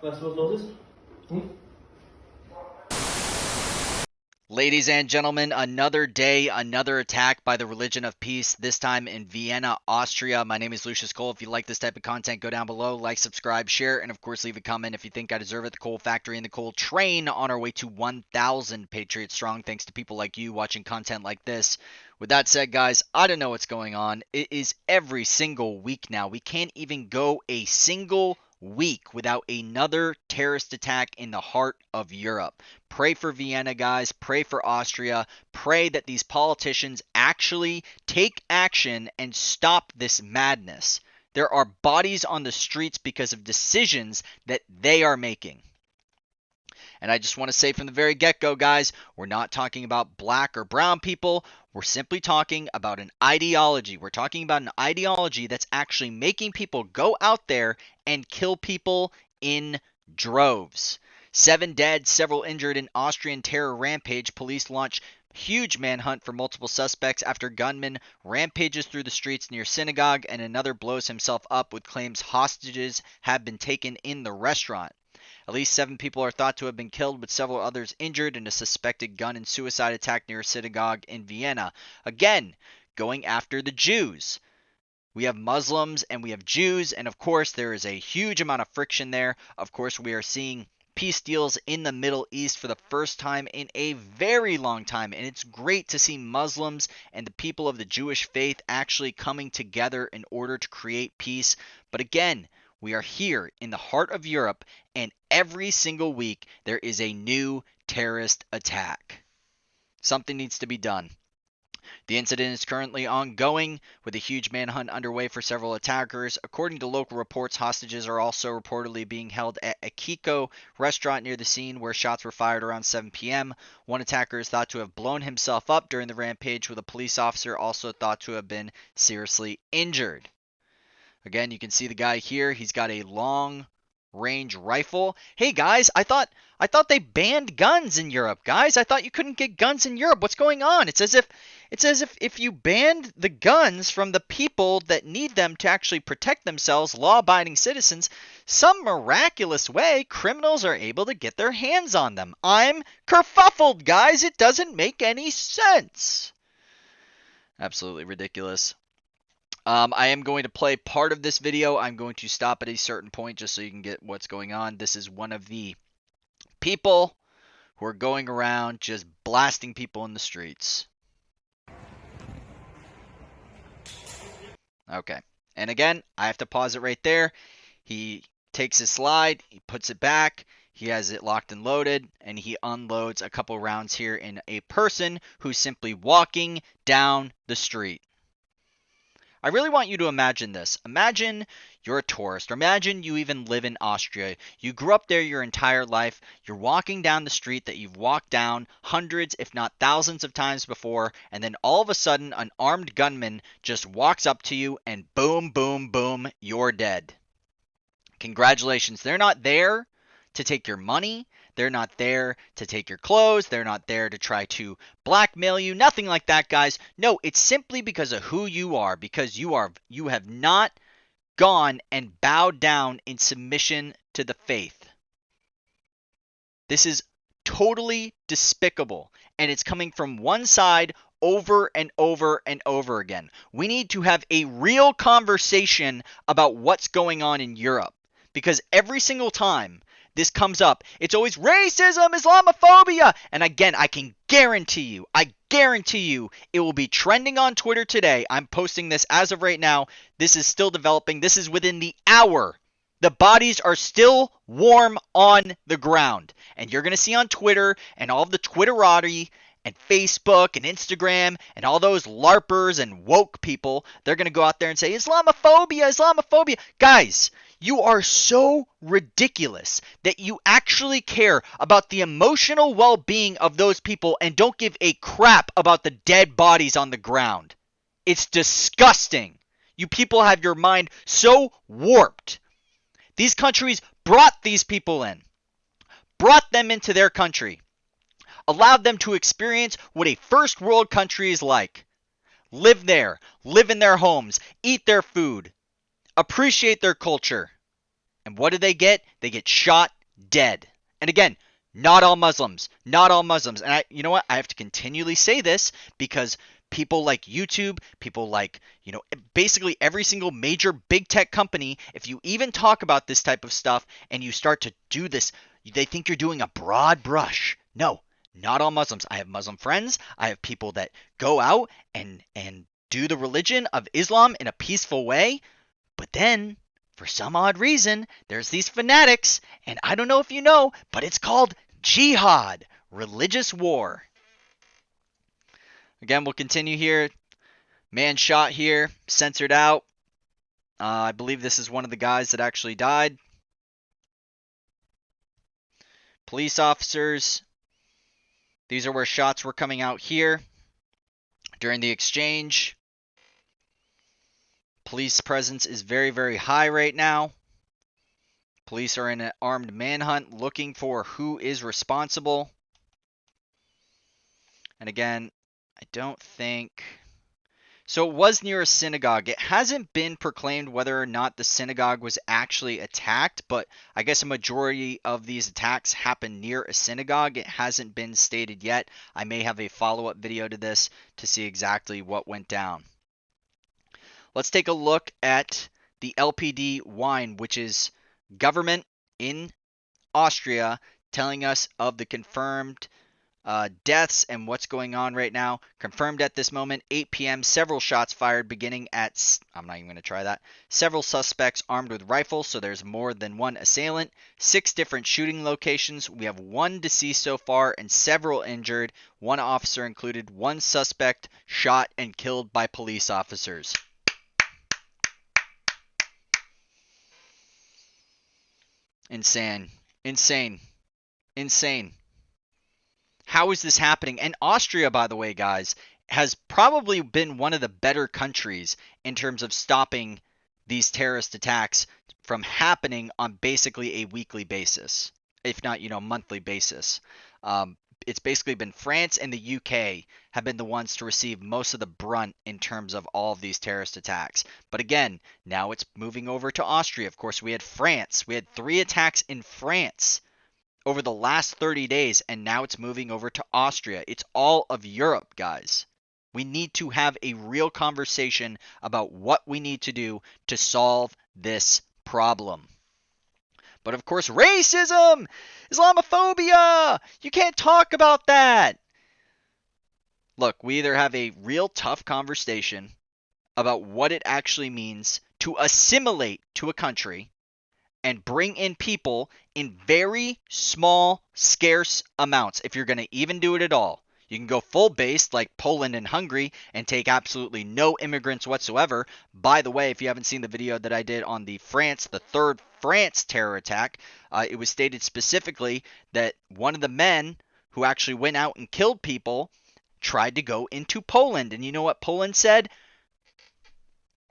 Weißt du, was los ist? Ladies and gentlemen, another day, another attack by the Religion of Peace, this time in Vienna, Austria. My name is Lucius Cole. If you like this type of content, go down below, like, subscribe, share, and of course leave a comment if you think I deserve it. The Coal Factory and the Coal Train on our way to 1,000 Patriot Strong, thanks to people like you watching content like this. With that said, guys, I don't know what's going on. It is every single week now. We can't even go a single week without another terrorist attack in the heart of Europe. Pray for Vienna, guys. Pray for Austria. Pray that these politicians actually take action and stop this madness. There are bodies on the streets because of decisions that they are making. And I just want to say from the very get-go, guys, we're not talking about black or brown people. We're simply talking about an ideology. We're talking about an ideology that's actually making people go out there and kill people in droves. 7 dead, several injured in Austrian terror rampage. Police launch huge manhunt for multiple suspects after gunman rampages through the streets near synagogue and another blows himself up with claims hostages have been taken in the restaurant. At least 7 people are thought to have been killed, with several others injured in a suspected gun and suicide attack near a synagogue in Vienna. Again, going after the Jews. We have Muslims and we have Jews, and of course there is a huge amount of friction there. Of course, we are seeing peace deals in the Middle East for the first time in a very long time, and it's great to see Muslims and the people of the Jewish faith actually coming together in order to create peace. But again, we are here in the heart of Europe, and every single week there is a new terrorist attack. Something needs to be done. The incident is currently ongoing, with a huge manhunt underway for several attackers. According to local reports, hostages are also reportedly being held at a Kiko restaurant near the scene where shots were fired around 7 p.m. One attacker is thought to have blown himself up during the rampage, with a police officer also thought to have been seriously injured. Again, you can see the guy here. He's got a long range rifle. Hey guys, I thought they banned guns in Europe, guys. I thought you couldn't get guns in Europe. What's going on? It's as if you banned the guns from the people that need them to actually protect themselves, law-abiding citizens, some miraculous way criminals are able to get their hands on them. I'm kerfuffled, guys. It doesn't make any sense. Absolutely ridiculous. I am going to play part of this video. I'm going to stop at a certain point just so you can get what's going on. This is one of the people who are going around just blasting people in the streets. Okay. And again, I have to pause it right there. He takes his slide, he puts it back, he has it locked and loaded, and he unloads a couple rounds here in a person who's simply walking down the street. I really want you to imagine this. Imagine you're a tourist, or imagine you even live in Austria. You grew up there your entire life. You're walking down the street that you've walked down hundreds, if not thousands of times before, and then all of a sudden an armed gunman just walks up to you and boom, boom, boom, you're dead. Congratulations. They're not there to take your money. They're not there to take your clothes. They're not there to try to blackmail you. Nothing like that, guys. No, it's simply because of who you are. Because you have not gone and bowed down in submission to the faith. This is totally despicable. And it's coming from one side over and over and over again. We need to have a real conversation about what's going on in Europe. Because every single time this comes up, it's always racism, Islamophobia. And again, I guarantee you, it will be trending on Twitter today. I'm posting this as of right now. This is still developing. This is within the hour. The bodies are still warm on the ground. And you're going to see on Twitter and all of the Twitterati and Facebook and Instagram and all those LARPers and woke people, they're going to go out there and say, Islamophobia, Islamophobia. Guys, you are so ridiculous that you actually care about the emotional well-being of those people and don't give a crap about the dead bodies on the ground. It's disgusting. You people have your mind so warped. These countries brought these people in, brought them into their country, allowed them to experience what a first world country is like. Live there, live in their homes, eat their food, appreciate their culture. And what do they get? They get shot dead. And again, not all Muslims. Not all Muslims. And you know what? I have to continually say this because people like YouTube, people like, basically every single major big tech company, if you even talk about this type of stuff and you start to do this, they think you're doing a broad brush. No, not all Muslims. I have Muslim friends. I have people that go out and do the religion of Islam in a peaceful way. But then, for some odd reason, there's these fanatics, and I don't know if you know, but it's called jihad, religious war. Again, we'll continue here. Man shot here, censored out. I believe this is one of the guys that actually died. Police officers. These are where shots were coming out here during the exchange. Police presence is very, very high right now. Police are in an armed manhunt looking for who is responsible. And again, I don't think... So it was near a synagogue. It hasn't been proclaimed whether or not the synagogue was actually attacked, but I guess a majority of these attacks happen near a synagogue. It hasn't been stated yet. I may have a follow-up video to this to see exactly what went down. Let's take a look at the LPD-win, which is government in Austria telling us of the confirmed deaths and what's going on right now. Confirmed at this moment, 8 p.m. Several shots fired beginning at, I'm not even going to try that. Several suspects armed with rifles, so there's more than one assailant. 6 different shooting locations. We have 1 deceased so far and several injured. 1 officer included. 1 suspect shot and killed by police officers. Insane. Insane. Insane. How is this happening? And Austria, by the way, guys, has probably been one of the better countries in terms of stopping these terrorist attacks from happening on basically a weekly basis, if not, monthly basis. It's basically been France and the UK have been the ones to receive most of the brunt in terms of all of these terrorist attacks. But again, now it's moving over to Austria. Of course, we had France. We had 3 attacks in France over the last 30 days, and now it's moving over to Austria. It's all of Europe, guys. We need to have a real conversation about what we need to do to solve this problem. But of course, racism, Islamophobia, you can't talk about that. Look, we either have a real tough conversation about what it actually means to assimilate to a country and bring in people in very small, scarce amounts, if you're going to even do it at all. You can go full based like Poland and Hungary and take absolutely no immigrants whatsoever. By the way, if you haven't seen the video that I did on the third France terror attack, it was stated specifically that one of the men who actually went out and killed people tried to go into Poland. And you know what Poland said?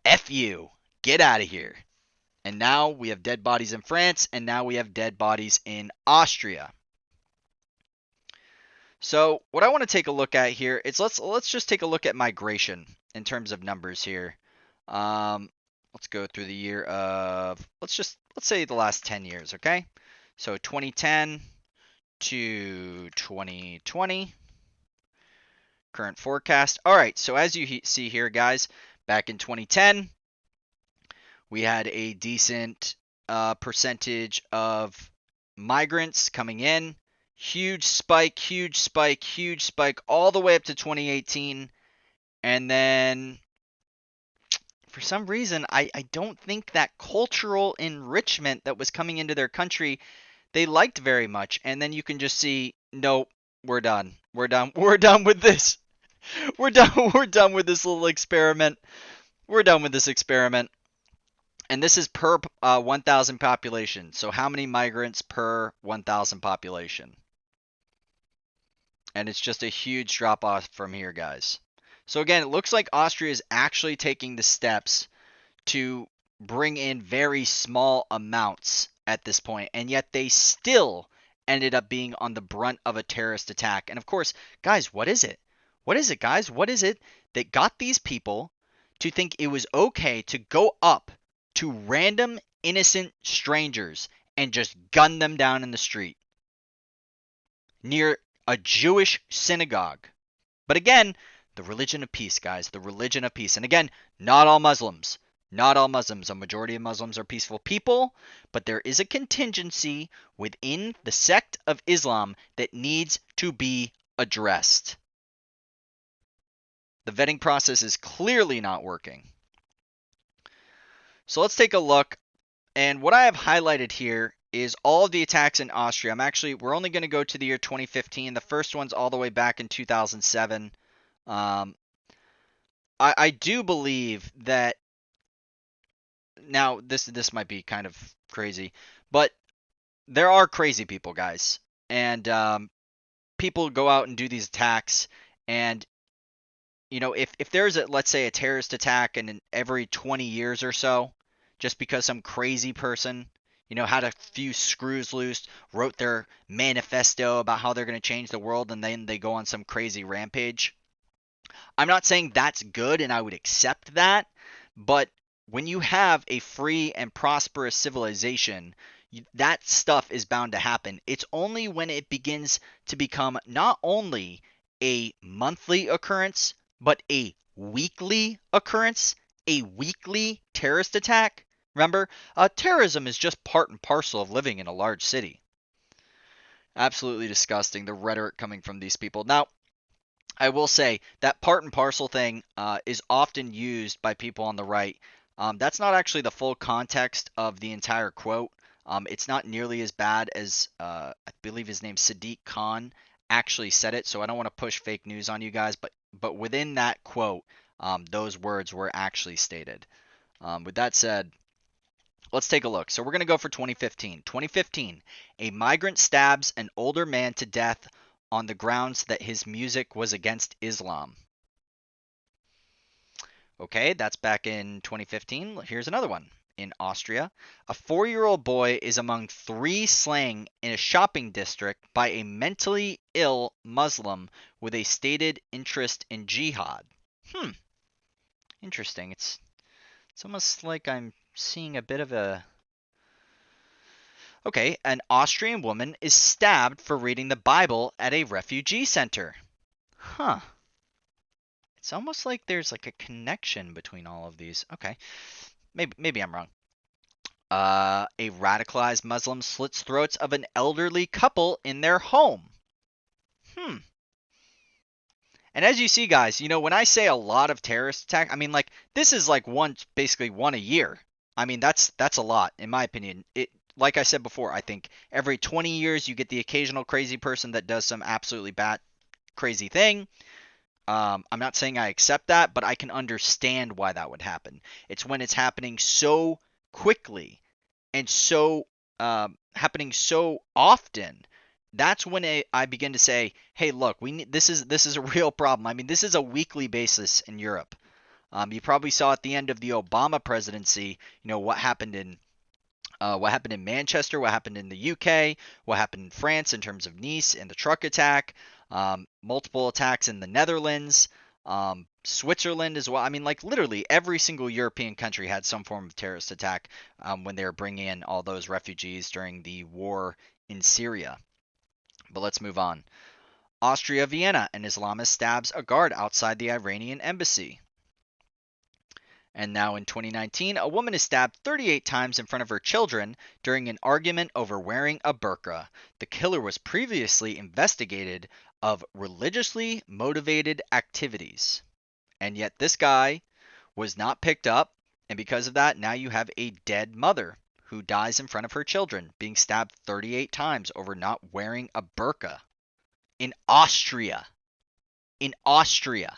F you. Get out of here. And now we have dead bodies in France, and now we have dead bodies in Austria. So what I want to take a look at here is let's just take a look at migration in terms of numbers here. Let's go through the year of let's say the last 10 years, okay? So 2010 to 2020. Current forecast. All right, so as you see here, guys, back in 2010, we had a decent percentage of migrants coming in. Huge spike, all the way up to 2018. And then, for some reason, I don't think that cultural enrichment that was coming into their country, they liked very much. And then you can just see, nope, we're done. We're done with this. We're done with this little experiment. We're done with this experiment. And this is per 1,000 population. So how many migrants per 1,000 population? And it's just a huge drop off from here, guys. So again, it looks like Austria is actually taking the steps to bring in very small amounts at this point. And yet they still ended up being on the brunt of a terrorist attack. And of course, guys, what is it? What is it, guys? What is it that got these people to think it was okay to go up to random innocent strangers and just gun them down in the street near a Jewish synagogue. But again, the religion of peace, guys, the religion of peace. And again, not all Muslims. Not all Muslims. A majority of Muslims are peaceful people, but there is a contingency within the sect of Islam that needs to be addressed. The vetting process is clearly not working. So let's take a look. And what I have highlighted here is all of the attacks in Austria. We're only going to go to the year 2015. The first one's all the way back in 2007. I do believe that now this might be kind of crazy, but there are crazy people, guys, and people go out and do these attacks, and if there's let's say a terrorist attack and in every 20 years or so, just because some crazy person had a few screws loose, wrote their manifesto about how they're going to change the world, and then they go on some crazy rampage. I'm not saying that's good and I would accept that, but when you have a free and prosperous civilization, that stuff is bound to happen. It's only when it begins to become not only a monthly occurrence, but a weekly occurrence, a weekly terrorist attack. Remember, terrorism is just part and parcel of living in a large city. Absolutely disgusting, the rhetoric coming from these people. Now, I will say that part and parcel thing is often used by people on the right. That's not actually the full context of the entire quote. It's not nearly as bad as I believe his name's Sadiq Khan actually said it. So I don't want to push fake news on you guys, but within that quote, those words were actually stated. With that said, let's take a look. So we're going to go for 2015. 2015, a migrant stabs an older man to death on the grounds that his music was against Islam. Okay, that's back in 2015. Here's another one. In Austria, a 4-year-old boy is among 3 slain in a shopping district by a mentally ill Muslim with a stated interest in jihad. Interesting. It's almost like I'm seeing a bit of a... Okay, an Austrian woman is stabbed for reading the Bible at a refugee center. It's almost like there's like a connection between all of these. Okay, maybe I'm wrong. A radicalized Muslim slits throats of an elderly couple in their home. And as you see, guys, when I say a lot of terrorist attack, I mean like this is like basically one a year. I mean that's a lot in my opinion. Like I said before, I think every 20 years you get the occasional crazy person that does some absolutely bad, crazy thing. I'm not saying I accept that, but I can understand why that would happen. It's when it's happening so quickly and so happening so often. That's when I begin to say, "Hey, look, this is a real problem." I mean, this is a weekly basis in Europe. You probably saw at the end of the Obama presidency, what happened in Manchester, what happened in the UK, what happened in France in terms of Nice and the truck attack, multiple attacks in the Netherlands, Switzerland as well. I mean, like literally every single European country had some form of terrorist attack when they were bringing in all those refugees during the war in Syria. But let's move on. Austria, Vienna, an Islamist stabs a guard outside the Iranian embassy. And now in 2019, a woman is stabbed 38 times in front of her children during an argument over wearing a burqa. The killer was previously investigated of religiously motivated activities. And yet this guy was not picked up, and because of that, now you have a dead mother who dies in front of her children, being stabbed 38 times over not wearing a burqa. In Austria. In Austria.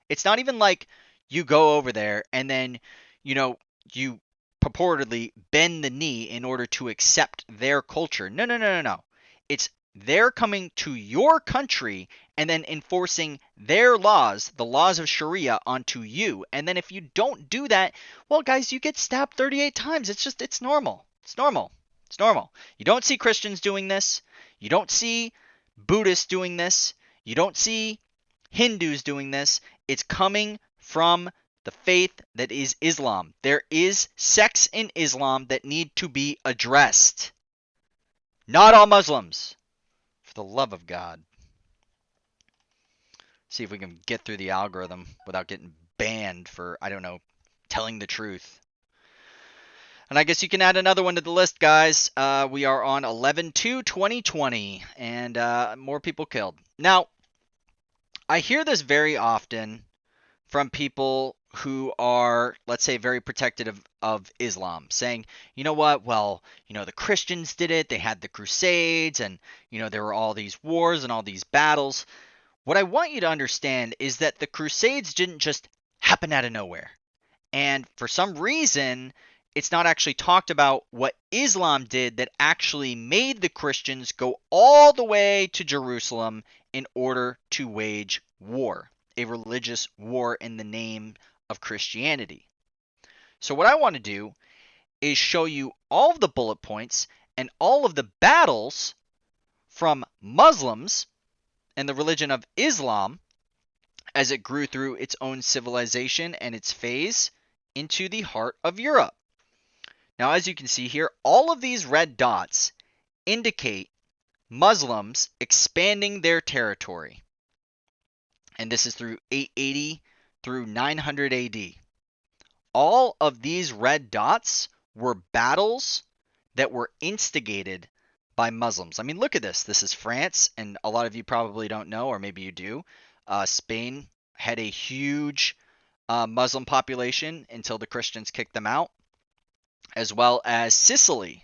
It's not even like you go over there and then, you purportedly bend the knee in order to accept their culture. No. It's they're coming to your country and then enforcing their laws, the laws of Sharia, onto you. And then if you don't do that, well, guys, you get stabbed 38 times. It's normal. It's normal. It's normal. You don't see Christians doing this. You don't see Buddhists doing this. You don't see Hindus doing this. It's coming from the faith that is Islam. There is sects in Islam that need to be addressed. Not all Muslims. For the love of God. See if we can get through the algorithm without getting banned for, I don't know, telling the truth. And I guess you can add another one to the list, guys. We are on 11/2/2020, and more people killed. Now, I hear this very often from people who are, let's say, very protective of Islam, saying, you know what, well, the Christians did it, they had the Crusades, and, there were all these wars and all these battles. What I want you to understand is that the Crusades didn't just happen out of nowhere. And for some reason, it's not actually talked about what Islam did that actually made the Christians go all the way to Jerusalem in order to wage war, a religious war in the name of Christianity. So what I want to do is show you all of the bullet points and all of the battles from Muslims and the religion of Islam as it grew through its own civilization and its phase into the heart of Europe. Now, as you can see here, all of these red dots indicate Muslims expanding their territory. And this is through 880 through 900 AD. All of these red dots were battles that were instigated by Muslims. I mean, look at this. This is France, and a lot of you probably don't know, or maybe you do. Spain had a huge Muslim population until the Christians kicked them out, as well as Sicily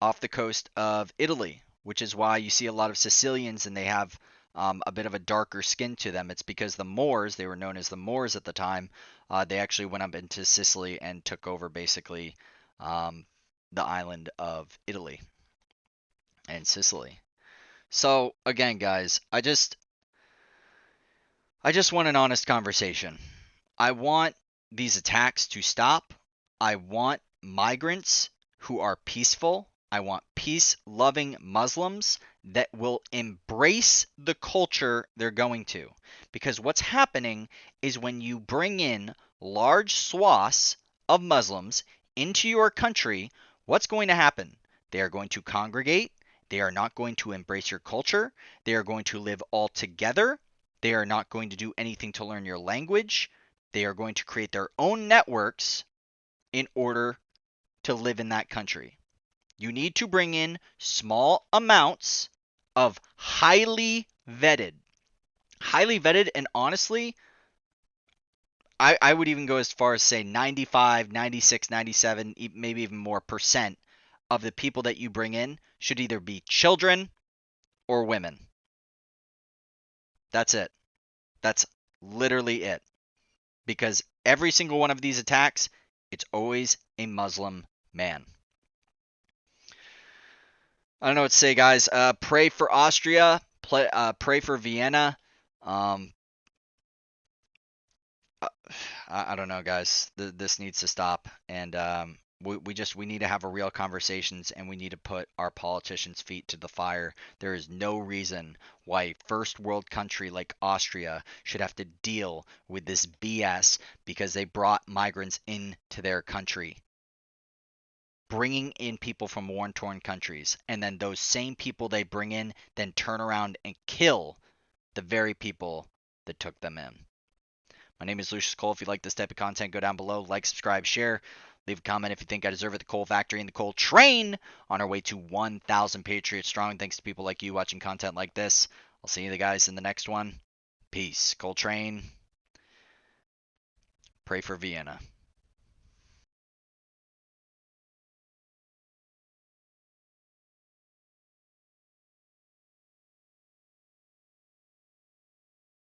off the coast of Italy, which is why you see a lot of Sicilians and they have a bit of a darker skin to them. It's because the Moors, they were known as the Moors at the time, they actually went up into Sicily and took over basically the island of Italy and Sicily. So again, guys, I just want an honest conversation. I want these attacks to stop. I want migrants who are peaceful. I want peace-loving Muslims that will embrace the culture they're going to. Because what's happening is when you bring in large swaths of Muslims into your country, what's going to happen? They are going to congregate. They are not going to embrace your culture. They are going to live all together. They are not going to do anything to learn your language. They are going to create their own networks in order to live in that country. You need to bring in small amounts of highly vetted, and honestly, I would even go as far as say 95, 96, 97, maybe even more percent of the people that you bring in should either be children or women. That's it. That's literally it. Because every single one of these attacks, it's always a Muslim man. I don't know what to say, guys. Pray for Austria. Pray for Vienna. I don't know, guys. This needs to stop, and we need to have a real conversations, and we need to put our politicians' feet to the fire. There is no reason why a first world country like Austria should have to deal with this BS because they brought migrants into their country, bringing in people from war-torn countries, and then those same people they bring in then turn around and kill the very people that took them in. My name is Lucius Cole. If you like this type of content, go down below, like, subscribe, share, leave a comment if you think I deserve it. The Cole Factory and the Cole Train on our way to 1,000 Patriots strong. Thanks to people like you watching content like this. I'll see you guys in the next one. Peace. Cole Train. Pray for Vienna.